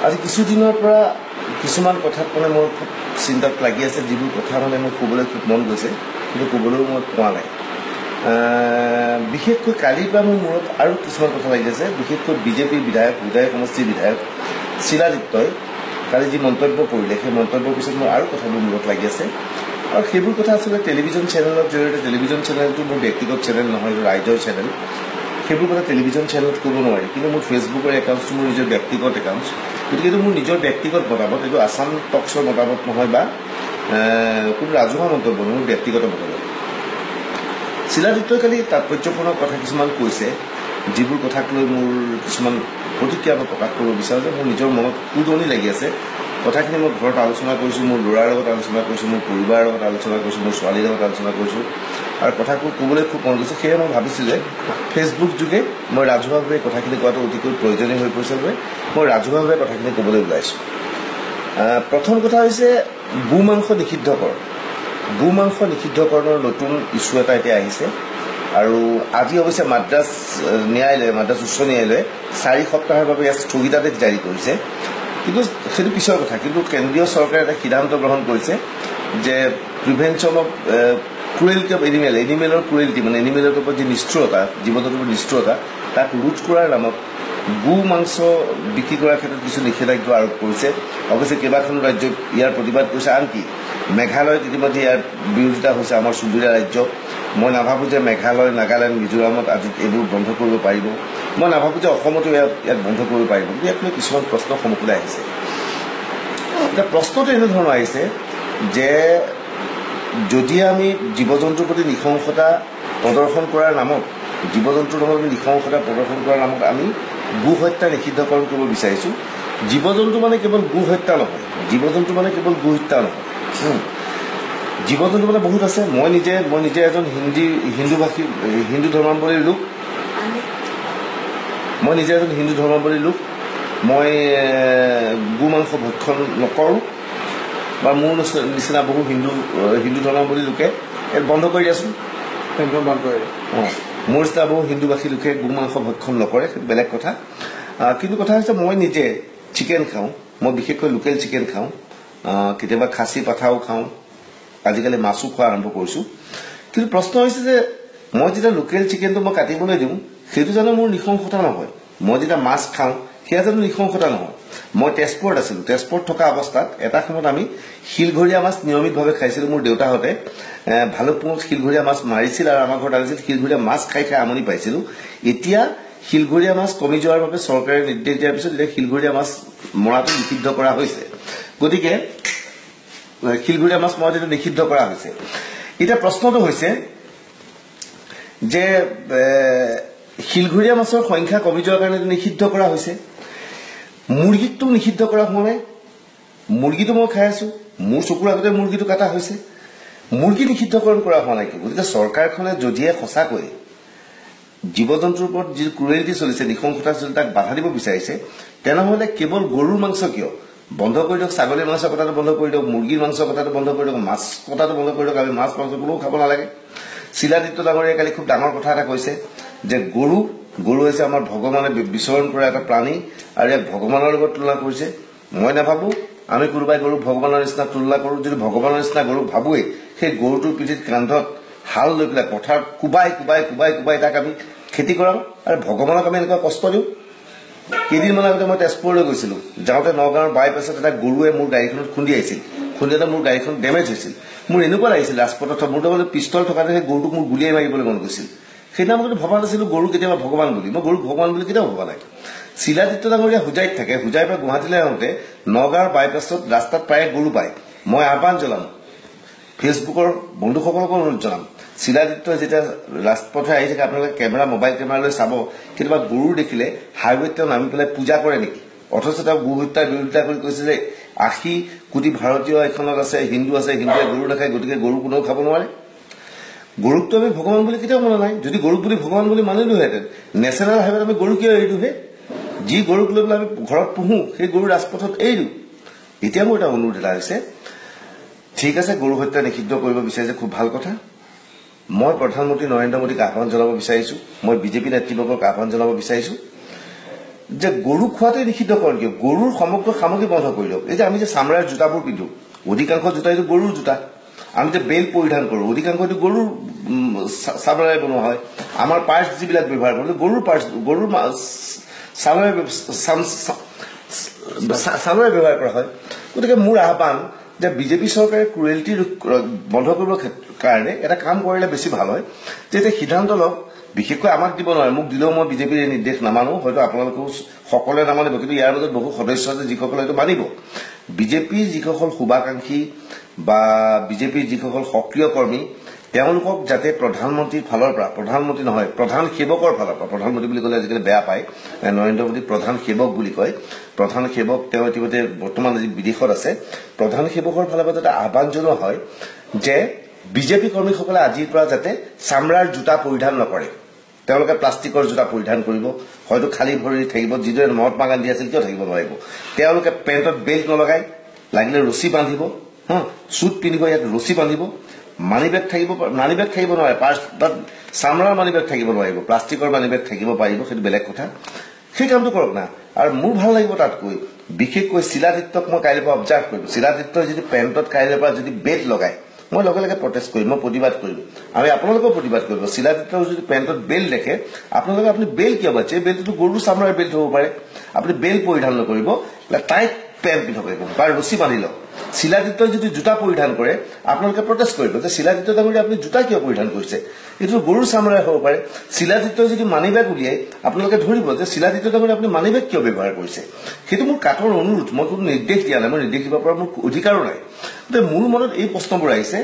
আজি কিছুদিনৰ পৰা কিছুমান কথাত মানে মোৰ খুব চিন্তাত লাগি আছে, যিবোৰ কথা মানে মোৰ ক'বলৈ খুব মন গৈছে, কিন্তু ক'বলৈও মই পোৱা নাই। বিশেষকৈ কালিৰ পৰা মোৰ মূৰত আৰু কিছুমান কথা লাগি আছে। বিশেষকৈ বিজেপিৰ বিধায়ক, হোজাই সমষ্টিৰ বিধায়ক শিলাদিত্যই কালি যি মন্তব্য কৰিলে, সেই মন্তব্যৰ পিছত মোৰ আৰু কথাবোৰ মূৰত লাগি আছে। আৰু সেইবোৰ কথা আচলতে টেলিভিজন চেনেলৰ জৰিয়তে, টেলিভিজন চেনেলটো মোৰ ব্যক্তিগত চেনেল নহয়, ৰাইজৰ চেনেল, সেইবোৰ কথা টেলিভিজন চেনেলত ক'ব নোৱাৰি। কিন্তু মোৰ ফেচবুকৰ একাউণ্টটো মোৰ নিজৰ ব্যক্তিগত একাউণ্ট, গতিকে এইটো মোৰ নিজৰ ব্যক্তিগত মতামত, এইটো আছাম টক্সৰ মতামত নহয় বা কোনো ৰাজহুৱা মন্তব্য নহয়, মোৰ ব্যক্তিগত মতামত। শিলাদিত্যই কালি তাৎপৰ্যপূৰ্ণ কথা কিছুমান কৈছে, যিবোৰ কথাক লৈ মোৰ কিছুমান প্ৰতিক্ৰিয়া মই প্ৰকাশ কৰিব বিচাৰোঁ যে মোৰ নিজৰ মনত উদনি লাগি আছে। কথাখিনি মই ঘৰত আলোচনা কৰিছোঁ, মোৰ ল'ৰাৰ লগত আলোচনা কৰিছোঁ, মোৰ পৰিবাৰৰ লগত আলোচনা কৰিছোঁ, মোৰ ছোৱালীৰ লগত আলোচনা কৰিছোঁ, আৰু কথাবোৰ ক'বলৈ খুব মন গৈছে। সেয়ে মই ভাবিছোঁ যে ফেচবুক যোগে মই ৰাজহুৱাভাৱে কথাখিনি কোৱাটো অতিকৈ প্ৰয়োজনীয় হৈ পৰিছে বাবে মই ৰাজহুৱাভাৱে কথাখিনি ক'বলৈ ওলাইছোঁ। প্ৰথম কথা হৈছে গো মাংস নিষিদ্ধকৰণ। গো মাংস নিষিদ্ধকৰণৰ নতুন ইছ্যু এটা এতিয়া আহিছে, আৰু আজি অৱশ্যে মাদ্ৰাজ উচ্চ ন্যায়ালয়ে 4 সপ্তাহৰ বাবে ইয়াত স্থগিতাদেশ জাৰি কৰিছে। কিন্তু সেইটো পিছৰ কথা। কিন্তু কেন্দ্ৰীয় চৰকাৰে এটা সিদ্ধান্ত গ্ৰহণ কৰিছে যে প্ৰিভেনশ্যন অফ ক্ৰুৱেলিটি অফ এনিমেলৰ ক্ৰুৱেলিটি, মানে এনিমেলৰ ওপৰত যি নিষ্ঠুৰতা, জীৱ জন্তুৰ নিষ্ঠুৰতা, তাক ৰোধ কৰাৰ নামত গো মাংস বিক্ৰী কৰাৰ ক্ষেত্ৰত কিছু নিষেধাজ্ঞা আৰোপ কৰিছে। অৱশ্যে কেইবাখনো ৰাজ্যই ইয়াৰ প্ৰতিবাদ কৰিছে। আনকি মেঘালয়ত ইতিমধ্যে ইয়াৰ বিৰোধিতা হৈছে, আমাৰ চুবুৰীয়া ৰাজ্য। মই নাভাবোঁ যে মেঘালয়, নাগালেণ্ড, মিজোৰামত আজি এইবোৰ বন্ধ কৰিব পাৰিব। মই নাভাবোঁ যে অসমতো ইয়াত বন্ধ কৰিব পাৰিব। কিন্তু ইয়াত লৈ কিছুমান প্ৰশ্ন সন্মুখলৈ আহিছে। এতিয়া প্ৰশ্নটো এনেধৰণৰ আহিছে যে যদি আমি জীৱ জন্তুৰ প্ৰতি নৃশংসতা প্ৰদৰ্শন কৰাৰ নামত, জীৱ জন্তুৰ নামত আমি নৃশংসতা প্ৰদৰ্শন কৰাৰ নামত আমি গো হত্যা নিষিদ্ধকৰণ কৰিব বিচাৰিছোঁ। জীৱ জন্তু মানে কেৱল গো হত্যা নহয়, জীৱ জন্তু মানে কেৱল গো হত্যা নহয়, জীৱ জন্তু মানে বহুত আছে। মই নিজে এজন হিন্দু ধৰ্মাৱলম্বী লোক। মই গো মাংস ভক্ষণ নকৰোঁ, বা মোৰ নিচিনা বহু হিন্দু ধৰ্মাৱলম্বী লোকে বন্ধ কৰি দিয়াচোন, মোৰ নিচিনা বহু হিন্দুভাষী লোকে গো মাংস ভক্ষণ নকৰে, সেইটো বেলেগ কথা। কিন্তু কথা হৈছে মই নিজে চিকেন খাওঁ, মই বিশেষকৈ লোকেল চিকেন খাওঁ, কেতিয়াবা খাচী পাঠাও খাওঁ, আজিকালি মাছো খোৱা আৰম্ভ কৰিছোঁ। কিন্তু প্ৰশ্ন হৈছে যে মই যেতিয়া লোকেল চিকেনটো মই কাটিবলৈ দিওঁ, সেইটো জানো মোৰ নৃশংসতা নহয়? মই যেতিয়া মাছ খাওঁ, সেয়া জানো নৃশংসতা নহয়? মই তেজপুৰত আছিলোঁ, তেজপুৰত থকা অৱস্থাত এটা সময়ত আমি শিলঘৰীয়া মাছ নিয়মিতভাৱে খাইছিলোঁ। মোৰ দেউতাহঁতে ভালুকপুঙত শিলঘৰীয়া মাছ মাৰিছিল আৰু আমাৰ ঘৰত আনিছিল। শিলঘৰীয়া মাছ খাই আমনি পাইছিলোঁ। এতিয়া শিলঘৰীয়া মাছ কমি যোৱাৰ বাবে চৰকাৰে নিৰ্দেশ দিয়াৰ পিছত এতিয়া শিলঘৰীয়া মাছ মৰাটো নিষিদ্ধ কৰা হৈছে। গতিকে শিলঘৰীয়া মাছ মৰাটো নিষিদ্ধ কৰা হৈছে। এতিয়া প্ৰশ্নটো হৈছে যে শিলঘৰীয়া মাছৰ সংখ্যা কমি যোৱাৰ কাৰণে নিষিদ্ধ কৰা হৈছে। মুৰ্গীটো নিষিদ্ধ কৰা হোৱা নাই। মুৰ্গীটো মই খাই আছোঁ, মোৰ চকুৰ আগতে মুৰ্গীটো কাটা হৈছে। মুৰ্গী নিষিদ্ধকৰণ কৰা হোৱা নাই। গতিকে চৰকাৰখনে যদিহে সঁচাকৈ জীৱ জন্তুৰ ওপৰত যি ক্ৰুৱেলিটি চলিছে, নৃশংসতা চলিছে, তাক বাধা দিব বিচাৰিছে, তেনেহ'লে কেৱল গৰুৰ মাংস কিয় বন্ধ কৰি দিয়ক? ছাগলীৰ মাংস কটাটো বন্ধ কৰি দিয়ক, মুৰ্গীৰ মাংস কটাটো বন্ধ কৰি দিয়ক, মাছ কটাটো বন্ধ কৰি দিয়ক। আমি মাছ মাংস কোনেও খাব নালাগে। শিলাদিত্য ডাঙৰীয়াই কালি খুব ডাঙৰ কথা এটা কৈছে যে গৰু হৈছে আমাৰ ভগৱানে বিচৰণ কৰা এটা প্ৰাণী, আৰু ইয়াক ভগৱানৰ লগত তুলনা কৰিছে। মই নাভাবোঁ আমি কোনোবাই গৰুক ভগৱানৰ নিচিনা তুলনা কৰোঁ। যদি ভগৱানৰ নিচিনা গৰুক ভাবোৱেই, সেই গৰুটোৰ পিঠিত কান্ধত হাল লৈ পেলাই পথাৰত কোবাই তাক আমি খেতি কৰাওঁ, আৰু ভগৱানক আমি এনেকুৱা কষ্ট দিওঁ। কেইদিনমান আগতে মই তেজপুৰলৈ গৈছিলোঁ। যাওঁতে নগাঁৱৰ বাইপাছত এটা গৰুৱে মোৰ গাড়ীখনত খুন্দি আহিছিল। খুন্দিয়াতে মোৰ গাড়ীখন ডেমেজ হৈছিল। মোৰ এনেকুৱা লাগিছিল ৰাজপথত মোৰ তাৰমানে পিষ্টল থকাতে সেই গৰুটোক মোৰ গুলিয়াই মাৰিবলৈ মন গৈছিল। সেইদিনা মই ভবা নাছিলোঁ গৰু কেতিয়াবা ভগৱান বুলি। মই গৰুক ভগৱান বুলি কেতিয়াও ভবা নাই। শিলাদিত্য ডাঙৰীয়া হোজাইত থাকে। হোজাইৰ পৰা গুৱাহাটীলৈ আহোঁতে নগাঁৱৰ বাইপাছত ৰাস্তাত প্ৰায় গৰু পায়। মই আহ্বান জনাম, ফেচবুকৰ বন্ধুসকলকো অনুৰোধ জনাম, শিলাদিত্যই যেতিয়া ৰাজপথে আহি থাকে আপোনালোকে মোবাইল কেমেৰা লৈ চাব, কেতিয়াবা গৰু দেখিলে হাইৱেত তেওঁ নামি পেলাই পূজা কৰে নেকি? অথচ তেওঁ গো হত্যাৰ বিৰোধিতা কৰি কৈছে যে 80 কোটি ভাৰতীয় এখনত আছে, হিন্দু আছে, হিন্দুৱে গৰু নাখায়, গতিকে গৰু কোনেও খাব নোৱাৰে। গৰুকটো আমি ভগৱান বুলি কেতিয়াও মনা নাই। যদি গৰুক বুলি ভগৱান বুলি মানিলোহেঁতেন, নেচাৰেল হাইৱেত আমি গৰু কিয় এৰিলোহে? যি গৰুক লৈ পেলাই আমি ঘৰত পোহোঁ, সেই গৰু ৰাজপথত এৰিলোঁ। এতিয়া মোৰ এটা অনুৰোধ এটা হৈছে, ঠিক আছে গৰু হত্যা নিষিদ্ধ কৰিব বিচাৰিছে, খুব ভাল কথা। মই প্ৰধানমন্ত্ৰী নৰেন্দ্ৰ মোদীক আহ্বান জনাব বিচাৰিছোঁ, মই বিজেপি নেতৃবৰ্গক আহ্বান জনাব বিচাৰিছোঁ যে গৰু খোৱাতে নিষিদ্ধ কৰক কিয় গৰুৰ সমগ্ৰ সামগ্ৰী বন্ধ কৰি দিয়ক এই যে আমি যে চামৰাৰ জোতাবোৰ পিন্ধো অধিকাংশ জোতা এইটো গৰুৰ জোতা আমি যে বেল্ট পৰিধান কৰোঁ অধিকাংশ এইটো গৰুৰ চামৰাৰে বনোৱা হয় আমাৰ পাৰ্চ যিবিলাক ব্যৱহাৰ কৰোঁ গৰুৰ পাৰ্চ গৰুৰ চামৰাৰে ব্যৱহাৰ কৰা হয় গতিকে মোৰ আহ্বান যে বিজেপি চৰকাৰে ক্ৰুৱেলিটি বন্ধ কৰিবৰ কাৰণে এটা কাম কৰিলে বেছি ভাল হয় যে এতিয়া সিদ্ধান্ত লওক বিশেষকৈ আমাক দিব নোৱাৰে মোক দিলেও মই বিজেপিৰ নিৰ্দেশ নামানো হয়তো আপোনালোকেও সকলোৱে নামানিব কিন্তু ইয়াৰ মাজত বহু সদস্য আছে যিসকলে এইটো মানিব বিজেপিৰ যিসকল শুভাকাংক্ষী বা বিজেপিৰ যিসকল সক্ৰিয় কৰ্মী তেওঁলোকক যাতে প্ৰধানমন্ত্ৰীৰ ফালৰ পৰা প্ৰধানমন্ত্ৰী নহয় প্ৰধান সেৱকৰ ফালৰ পৰা প্ৰধানমন্ত্ৰী বুলি ক'লে আজিকালি বেয়া পায় নৰেন্দ্ৰ মোদী প্ৰধান সেৱক বুলি কয় প্ৰধান সেৱক তেওঁ ইতিমধ্যে বৰ্তমান আজি বিদেশত আছে প্ৰধান সেৱকৰ ফালৰ পৰা যাতে আহ্বান জনোৱা হয় যে বিজেপি কৰ্মীসকলে আজিৰ পৰা যাতে চামৰাৰ জোতা পৰিধান নকৰে তেওঁলোকে প্লাষ্টিকৰ জোতা পৰিধান কৰিব হয়তো খালী ভৰি থাকিব যিদৰে মহাত্মা গান্ধী আছিল কিয় থাকিব নোৱাৰিব তেওঁলোকে পেণ্টত বেল্ট নলগাই লাগিলে ৰছী বান্ধিব চুট পিন্ধিব ইয়াত ৰছী বান্ধিব মানি বেগ থাকিব নোৱাৰে পাৰ্চ বাট চামৰাৰ মানি বেগ থাকিব নোৱাৰিব প্লাষ্টিকৰ মানি বেগ থাকিব পাৰিব সেইটো বেলেগ কথা সেই কামটো কৰক না আৰু মোৰ ভাল লাগিব তাতকৈ বিশেষকৈ শিলাদিত্যক মই কাইলৈৰ পৰা অবজাৰ্ভ কৰিম শিলাদিত্যই যদি পেণ্টত কাইলৈৰ পৰা যদি বেল্ট লগায় মই লগে লগে প্ৰটেষ্ট কৰিম মই প্ৰতিবাদ কৰিম আমি আপোনালোকেও প্ৰতিবাদ কৰিব শিলাদিত্যৰ যদি পেণ্টত বেল্ট দেখে আপোনালোকে আপুনি বেল্ট কিয় বাছে বেল্টটো গৰুৰ চামৰাৰ বেল্ট হ'ব পাৰে আপুনি বেল্ট পৰিধান নকৰিব টাইট পেণ্ট পিন্ধক বা ৰছী বান্ধি লওক শিলাদিত্যই যদি জোতা পৰিধান কৰে আপোনালোকে প্ৰটেষ্ট কৰিব যে শিলাদিত্য ডাঙৰীয়া আপুনি জোতা কিয় পৰিধান কৰিছে এইটো গৰুৰ চামৰাৰ হ'ব পাৰে শিলাদিত্যই যদি মানি বেগ উলিয়াই আপোনালোকে ধৰিব যে শিলাদিত্য ডাঙৰীয়া আপুনি মানি বেগ কিয় ব্যৱহাৰ কৰিছে সেইটো মোৰ কাঠৰ অনুৰোধ মই কোনো নিৰ্দেশ দিয়া নাই মই নিৰ্দেশ দিব পৰা মোৰ অধিকাৰো নাই গতিকে মোৰ মনত এই প্ৰশ্নবোৰ আহিছে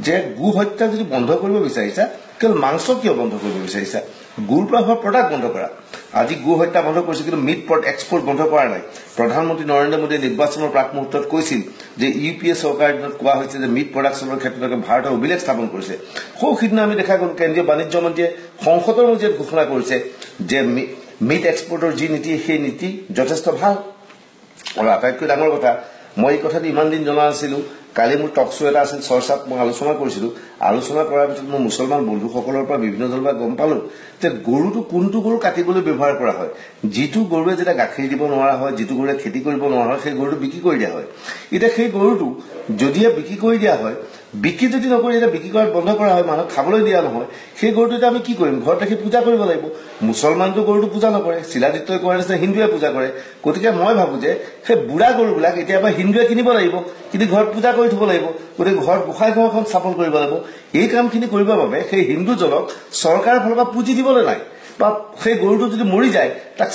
যে গো হত্যা যদি বন্ধ কৰিব বিচাৰিছা কেৱল মাংস কিয় বন্ধ কৰিব বিচাৰিছা গুৰ পৰা হোৱা প্ৰডাক্ট বন্ধ কৰা আজি গো হত্যা বন্ধ কৰিছে কিন্তু মিট এক্সপৰ্ট বন্ধ কৰা নাই প্ৰধানমন্ত্ৰী নৰেন্দ্ৰ মোদীয়ে নিৰ্বাচনৰ প্ৰাক মুহূৰ্তত কৈছিল যে ইউপিএ চৰকাৰৰ দিনত কোৱা হৈছে যে মিট প্ৰডাকশ্যনৰ ক্ষেত্ৰত ভাৰতে অভিলেখ স্থাপন কৰিছে সিদিনা আমি দেখা গ'ল কেন্দ্ৰীয় বাণিজ্য মন্ত্ৰীয়ে সংসদৰ মজিয়াত ঘোষণা কৰিছে যে মিট এক্সপৰ্টৰ যি নীতি সেই নীতি যথেষ্ট ভাল আৰু আটাইতকৈ ডাঙৰ কথা মই এই কথাটো ইমান দিন জনা নাছিলোঁ কালি মোৰ টক শ্ব' এটা আছিল চৰ্চাত মই আলোচনা কৰিছিলোঁ আলোচনা কৰাৰ পিছত মই মুছলমান বন্ধুসকলৰ পৰা বিভিন্ন ধৰণৰ পৰা গম পালোঁ যে গৰুটো কোনটো গৰু কাটিবলৈ ব্যৱহাৰ কৰা হয় যিটো গৰুৱে যেতিয়া গাখীৰ দিব নোৱাৰা হয় যিটো গৰুৱে খেতি কৰিব নোৱাৰা হয় সেই গৰুটো বিক্ৰী কৰি দিয়া হয় এতিয়া সেই গৰুটো যদিহে বিক্ৰী কৰি দিয়া হয় বিক্ৰী যদি নকৰি এতিয়া বিক্ৰী কৰাত বন্ধ কৰা হয় মানুহক খাবলৈ দিয়া নহয় সেই গৰুটো এতিয়া আমি কি কৰিম ঘৰত ৰাখি পূজা কৰিব লাগিব মুছলমানটো গৰুটো পূজা নকৰে শিলাদিত্যই কৰে নিচিনা হিন্দুৱে পূজা কৰে গতিকে মই ভাবোঁ যে সেই বুঢ়া গৰুবিলাক এতিয়াবা হিন্দুৱে কিনিব লাগিব কিন্তু ঘৰত পূজা কৰি থ'ব লাগিব গতিকে ঘৰত গোসাঁই ঘৰখন স্থাপন কৰিব লাগিব এই কামখিনি কৰিবৰ বাবে সেই হিন্দুজনক চৰকাৰৰ ফালৰ পৰা পুঁজি দিবলৈ নাই বা সেই গৰুটো যদি মৰি যায় তাক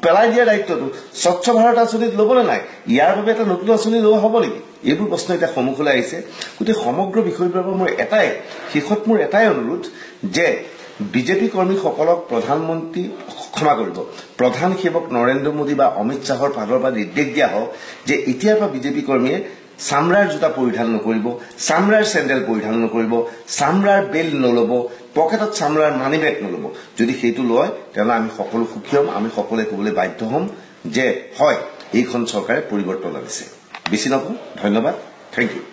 পেলাই দিয়াৰ দায়িত্বটো স্বচ্ছ ভাৰত আঁচনিত ল'বলৈ নাই ইয়াৰ বাবে এটা নতুন আঁচনি লোৱা হ'ব নেকি এইবোৰ প্ৰশ্ন এতিয়া সন্মুখলৈ আহিছে গতিকে সমগ্ৰ বিষয়টোৰ পৰা মোৰ এটাই অনুৰোধ যে বিজেপি কৰ্মীসকলক প্ৰধানমন্ত্ৰী ক্ষমা কৰিব প্ৰধান সেৱক নৰেন্দ্ৰ মোদী বা অমিত শ্বাহৰ ফালৰ পৰা নিৰ্দেশ দিয়া হওক যে এতিয়াৰ পৰা বিজেপি কৰ্মীয়ে চামৰাৰ জোতা পৰিধান নকৰিব চামৰাৰ চেণ্ডেল পৰিধান নকৰিব চামৰাৰ বেল্ট নল'ব পকেটত চামৰাৰ মানি বেগ নল'ব যদি সেইটো লয় তেনেহ'লে আমি সকলো সুখী হ'ম আমি সকলোৱে ক'বলৈ বাধ্য হ'ম যে হয় এইখন চৰকাৰে পৰিৱৰ্তন আনিছে বেছি নকওঁ ধন্যবাদ থেংক ইউ